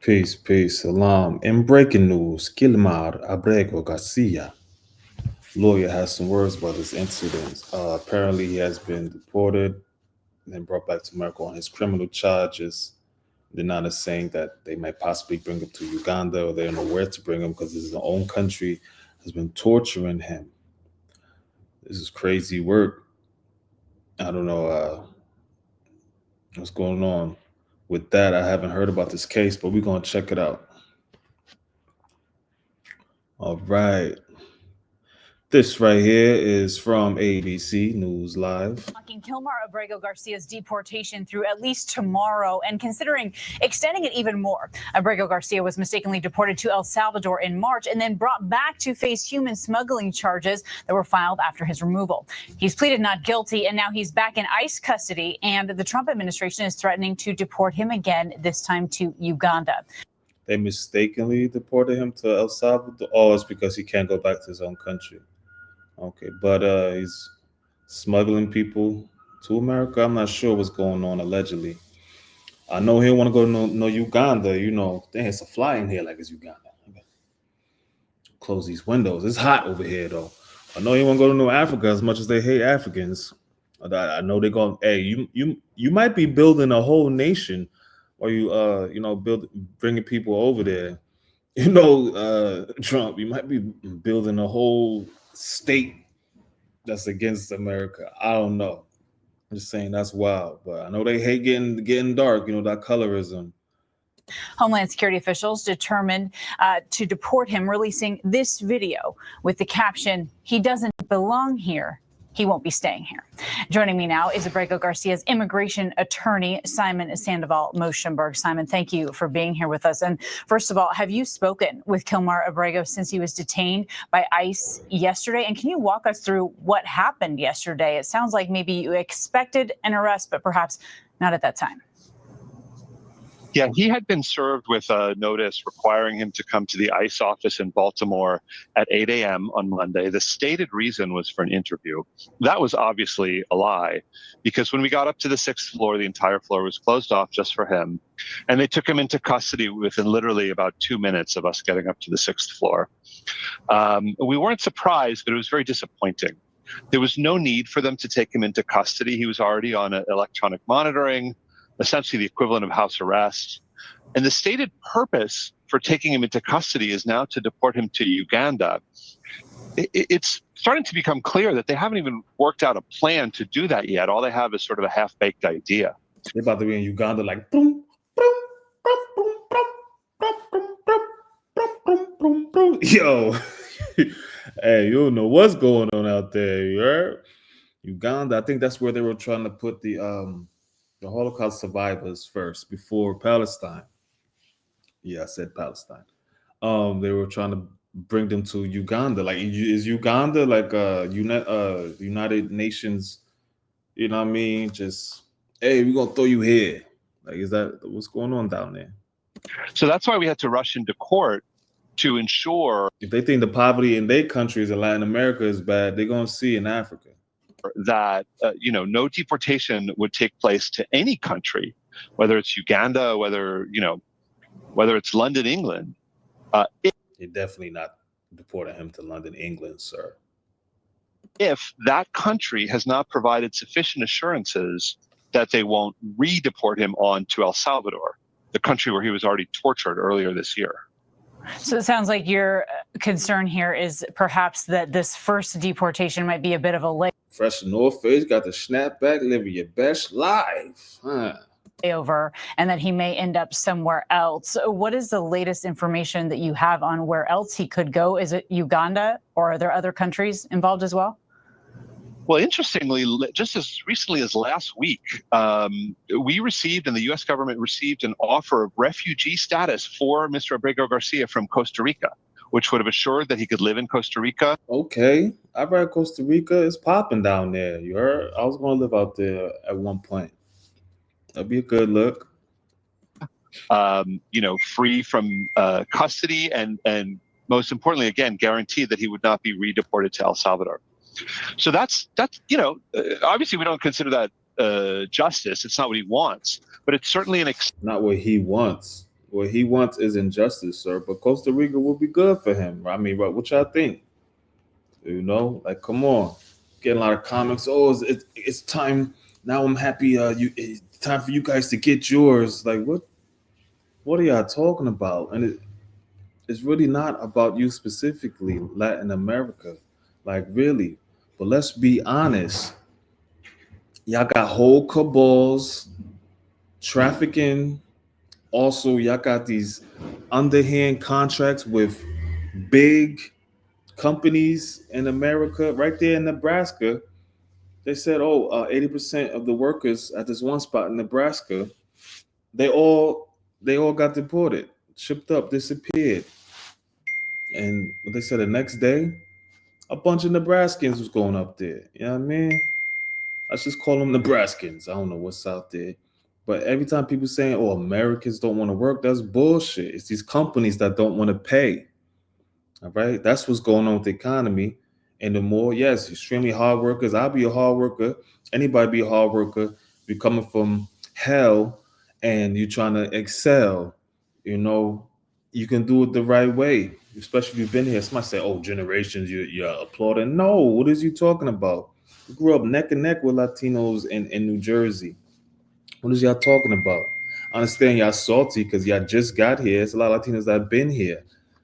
Peace, peace, salam. In breaking news, Kilmar Abrego Garcia, lawyer, has some words about this incident. Apparently, he has been deported and then brought back to America on his criminal charges. They're not saying that they might possibly bring him to Uganda or they don't know where to bring him because his own country has been torturing him. This is crazy work. I don't know what's going on with that. I haven't heard about this case, but we're going to check it out. All right. This right here is from ABC News Live. Kilmar Abrego Garcia's deportation through at least tomorrow and considering extending it even more. Abrego Garcia was mistakenly deported to El Salvador in March and then brought back to face human smuggling charges that were filed after his removal. He's pleaded not guilty and now he's back in ICE custody, and the Trump administration is threatening to deport him again, this time to Uganda. They mistakenly deported him to El Salvador. Oh, it's because he can't go back to his own country. Okay, but he's smuggling people to America. I'm not sure what's going on allegedly. I know he don't want to go to no Uganda. You know, there's a fly in here like it's Uganda. Close these windows. It's hot over here though. I know he won't go to no Africa as much as they hate Africans. I know they're going. Hey, you might be building a whole nation, or bringing people over there. Trump. You might be building a whole state that's against America. I don't know. I'm just saying that's wild, but I know they hate getting dark. That colorism. Homeland Security officials determined to deport him, releasing this video with the caption, "He doesn't belong here. He won't be staying here." Joining me now is Abrego Garcia's immigration attorney, Simon Sandoval Moschenberg. Simon, thank you for being here with us. And first of all, have you spoken with Kilmar Abrego since he was detained by ICE yesterday? And can you walk us through what happened yesterday? It sounds like maybe you expected an arrest, but perhaps not at that time. Yeah, he had been served with a notice requiring him to come to the ICE office in Baltimore at 8 a.m. on Monday. The stated reason was for an interview. That was obviously a lie, because when we got up to the 6th floor, the entire floor was closed off just for him. And they took him into custody within literally about 2 minutes of us getting up to the 6th floor. We weren't surprised, but it was very disappointing. There was no need for them to take him into custody. He was already on electronic monitoring, essentially the equivalent of house arrest. And the stated purpose for taking him into custody is now to deport him to Uganda. It's starting to become clear that they haven't even worked out a plan to do that yet. All they have is sort of a half-baked idea. They're about to be in Uganda like, boom, boom, boom, boom, boom, boom, boom, boom, boom, boom. Yo, hey, you don't know what's going on out there, you heard? Uganda, I think that's where they were trying to put the Holocaust survivors first before Palestine. Yeah, I said Palestine. They were trying to bring them to Uganda. Like, is Uganda like United Nations? You know what I mean? Just, hey, we're gonna throw you here. Like, is that what's going on down there? So that's why we had to rush into court to ensure, if they think the poverty in their countries in Latin America is bad, they're gonna see in Africa that no deportation would take place to any country, whether it's Uganda, whether it's London, England. You're definitely not deporting him to London, England, sir. If that country has not provided sufficient assurances that they won't redeport him on to El Salvador, the country where he was already tortured earlier this year. So it sounds like your concern here is perhaps that this first deportation might be a bit of a fresh North Face, got the snapback, living your best life. Over, and that he may end up somewhere else. What is the latest information that you have on where else he could go? Is it Uganda, or are there other countries involved as well? Well, interestingly, just as recently as last week, we received, and the U.S. government received, an offer of refugee status for Mr. Abrego Garcia from Costa Rica, which would have assured that he could live in Costa Rica. Okay, I read Costa Rica is popping down there. You heard? I was going to live out there at one point. That'd be a good look. Free from custody, and most importantly, again, guaranteed that he would not be redeported to El Salvador. So that's obviously we don't consider that justice. It's not what he wants, but it's certainly not what he wants. What he wants is injustice, sir. But Costa Rica will be good for him. I mean, what y'all think? Like, come on. Getting a lot of comments. Oh, it's time now. I'm happy. It's time for you guys to get yours. Like, what are y'all talking about? And it's really not about you specifically, Latin America. Like, really. But let's be honest. Y'all got whole cabals, trafficking. Also, y'all got these underhand contracts with big companies in America, right there in Nebraska. They said, 80% of the workers at this one spot in Nebraska, they all got deported, shipped up, disappeared. And what they said the next day, a bunch of Nebraskans was going up there. You know what I mean? Let's just call them Nebraskans. I don't know what's out there. But every time people saying, oh, Americans don't want to work, that's bullshit. It's these companies that don't want to pay. All right. That's what's going on with the economy. And the more, yes, extremely hard workers. I'll be a hard worker. Anybody be a hard worker. You're coming from hell and you're trying to excel. You can do it the right way, especially if you've been here. Somebody say, oh, generations, you're applauding. No, what is you talking about? We grew up neck and neck with Latinos in New Jersey. What is y'all talking about? I understand y'all salty because y'all just got here. It's a lot of Latinos that have been here.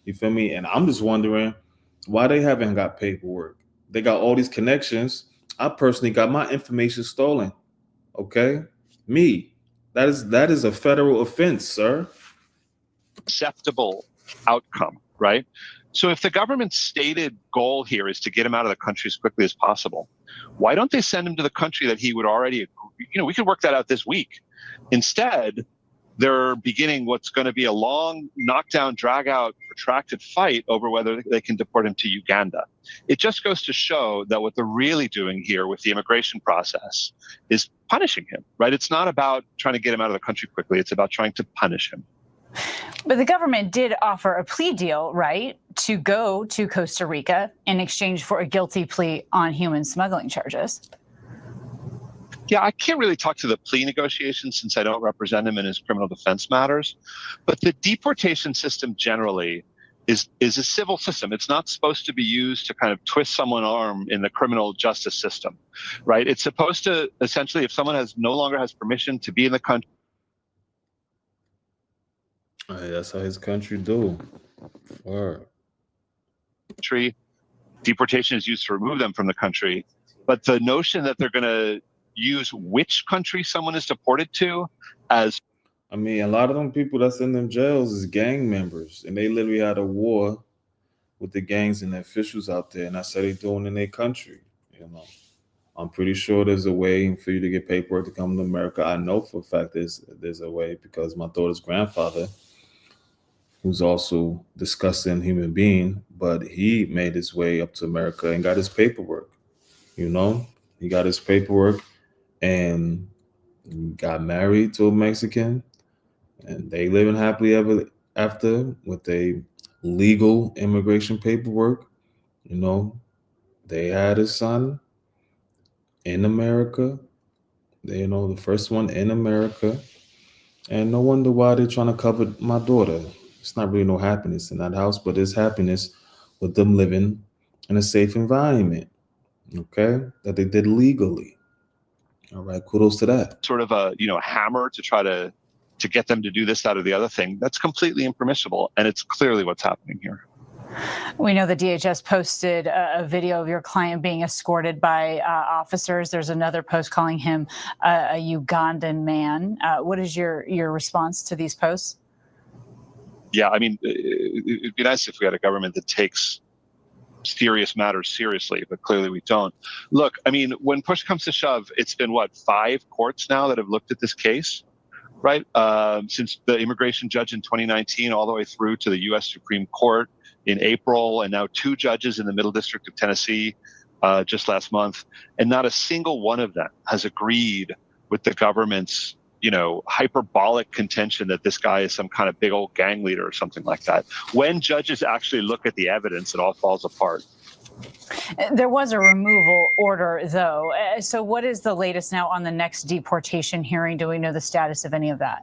You feel me? And I'm just wondering why they haven't got paperwork. They got all these connections. I personally got my information stolen. Okay? Me. That is a federal offense, sir. Acceptable outcome, right? So if the government's stated goal here is to get him out of the country as quickly as possible, why don't they send him to the country that he would already, we could work that out this week. Instead, they're beginning what's going to be a long knockdown, drag out, protracted fight over whether they can deport him to Uganda. It just goes to show that what they're really doing here with the immigration process is punishing him, right? It's not about trying to get him out of the country quickly. It's about trying to punish him. But the government did offer a plea deal, right, to go to Costa Rica in exchange for a guilty plea on human smuggling charges. Yeah, I can't really talk to the plea negotiations since I don't represent him in his criminal defense matters. But the deportation system generally is a civil system. It's not supposed to be used to kind of twist someone's arm in the criminal justice system, right? It's supposed to essentially, if someone no longer has permission to be in the country. Hey, that's how his country do. Word. Deportation is used to remove them from the country. But the notion that they're going to use which country someone is deported to as... I mean, a lot of them people that's in them jails is gang members, and they literally had a war with the gangs and the officials out there, and that's how they're doing in their country. I'm pretty sure there's a way for you to get paperwork to come to America. I know for a fact there's a way because my daughter's grandfather, who's also a disgusting human being, but he made his way up to America and got his paperwork. He got his paperwork and got married to a Mexican, and they living happily ever after with a legal immigration paperwork. They had a son in America. The first one in America. And no wonder why they're trying to cover my daughter. It's not really no happiness in that house, but there's happiness with them living in a safe environment, okay, that they did legally. All right, kudos to that. Sort of a hammer to try to get them to do this, that, or the other thing. That's completely impermissible, and it's clearly what's happening here. We know the DHS posted a video of your client being escorted by officers. There's another post calling him a Ugandan man. What is your response to these posts? Yeah, I mean, it'd be nice if we had a government that takes serious matters seriously, but clearly we don't. Look, I mean, when push comes to shove, it's been 5 courts now that have looked at this case, right? Since the immigration judge in 2019 all the way through to the U.S. Supreme Court in April, and now 2 judges in the Middle District of Tennessee just last month. And not a single one of them has agreed with the government's, hyperbolic contention that this guy is some kind of big old gang leader or something like that. When judges actually look at the evidence, it all falls apart. There was a removal order, though. So what is the latest now on the next deportation hearing? Do we know the status of any of that?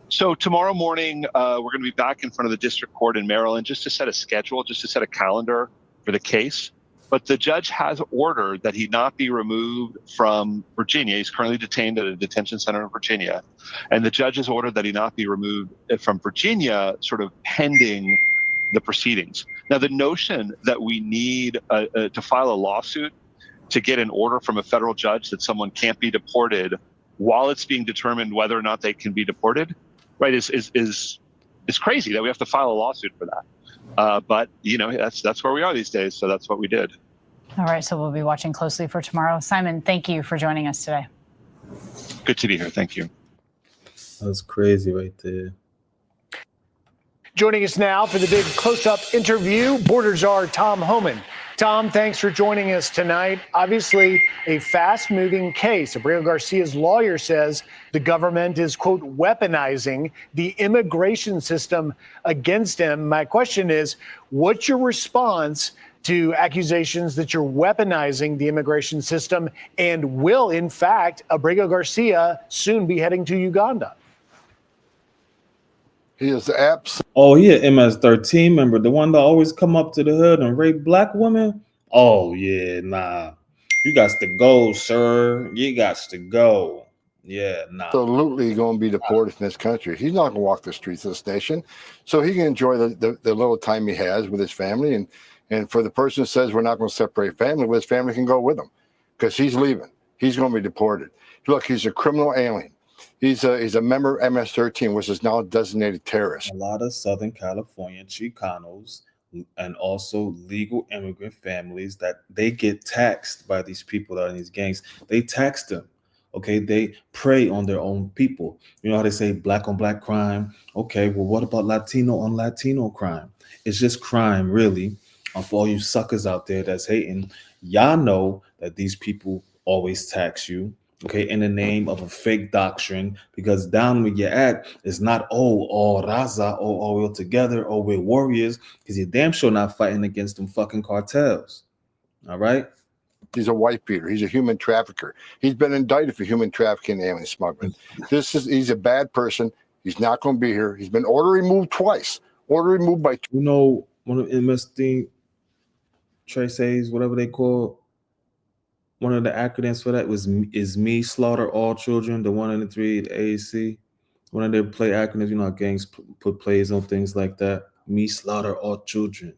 So tomorrow morning, we're going to be back in front of the district court in Maryland just to set a schedule, just to set a calendar for the case. But the judge has ordered that he not be removed from Virginia. He's currently detained at a detention center in Virginia. And the judge has ordered that he not be removed from Virginia, sort of pending the proceedings. Now, the notion that we need to file a lawsuit to get an order from a federal judge that someone can't be deported while it's being determined whether or not they can be deported, right, is crazy that we have to file a lawsuit for that. But that's where we are these days. So that's what we did. All right. So we'll be watching closely for tomorrow. Simon, thank you for joining us today. Good to be here. Thank you. That's crazy right there. Joining us now for the big close-up interview, border czar Tom Homan. Tom, thanks for joining us tonight. Obviously, a fast-moving case. Abrego Garcia's lawyer says the government is, quote, weaponizing the immigration system against him. My question is, what's your response to accusations that you're weaponizing the immigration system? And will, in fact, Abrego Garcia soon be heading to Uganda? He is the apps. Oh, he an MS-13 member, the one that always come up to the hood and rape black women. Oh yeah, nah. You got to go, sir. You got to go. Yeah, nah. Absolutely going to be deported from this country. He's not going to walk the streets of the nation, so he can enjoy the little time he has with his family. And for the person who says we're not going to separate family, well, his family can go with him because he's leaving. He's going to be deported. Look, he's a criminal alien. He's a member of MS-13, which is now a designated terrorist. A lot of Southern California Chicanos and also legal immigrant families that they get taxed by these people that are in these gangs. They tax them. Okay, they prey on their own people. You know how they say black on black crime? Okay, well, what about Latino on Latino crime? It's just crime, really. For all you suckers out there that's hating, y'all know that these people always tax you. Okay, in the name of a fake doctrine, because down where you're at, it's not, all raza, all we're together, or we're warriors, because you're damn sure not fighting against them fucking cartels. All right? He's a white beater. He's a human trafficker. He's been indicted for human trafficking and alien smuggling. He's a bad person. He's not going to be here. He's been order removed twice. Order removed by. You know, one of the MS thing, Traces, whatever they call. One of the acronyms for that is me slaughter all children. The 1 and the 3, the AAC. One of their play acronyms. You know how gangs put plays on things like that. Me slaughter all children.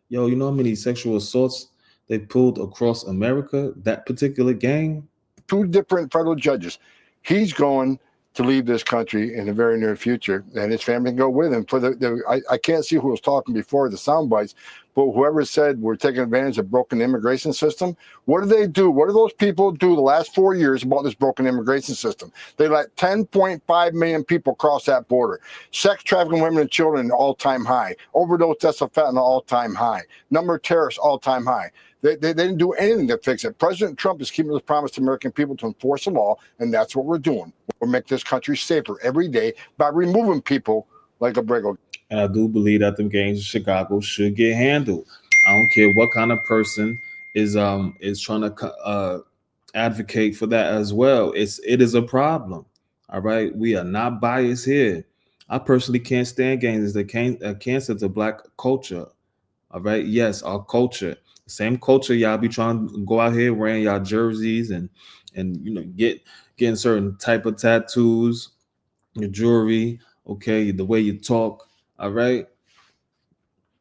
Yo, you know how many sexual assaults they pulled across America? That particular gang. 2 different federal judges. He's going to leave this country in the very near future, and his family can go with him. For I can't see who was talking before the sound bites, but whoever said we're taking advantage of broken immigration system, what do they do? What do those people do the last 4 years about this broken immigration system? They let 10.5 million people cross that border. Sex trafficking women and children, all-time high. Overdose deaths of fentanyl, all-time high. Number of terrorists, all-time high. They didn't do anything to fix it. President Trump is keeping his promise to American people to enforce the law, and that's what we're doing. We're making this country safer every day by removing people like Abrego. And I do believe that them gangs in Chicago should get handled. I don't care what kind of person is trying to advocate for that as well. It is a problem. All right, we are not biased here. I personally can't stand gangs. It's a cancer to black culture. All right, yes, our culture, same culture. Y'all be trying to go out here wearing y'all jerseys and getting certain type of tattoos, your jewelry. Okay, the way you talk. All right.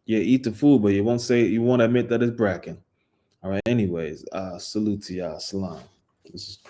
Yeah, eat the food, but you won't admit that it's bracken. All right. Anyways, salute to y'all. Salam. This is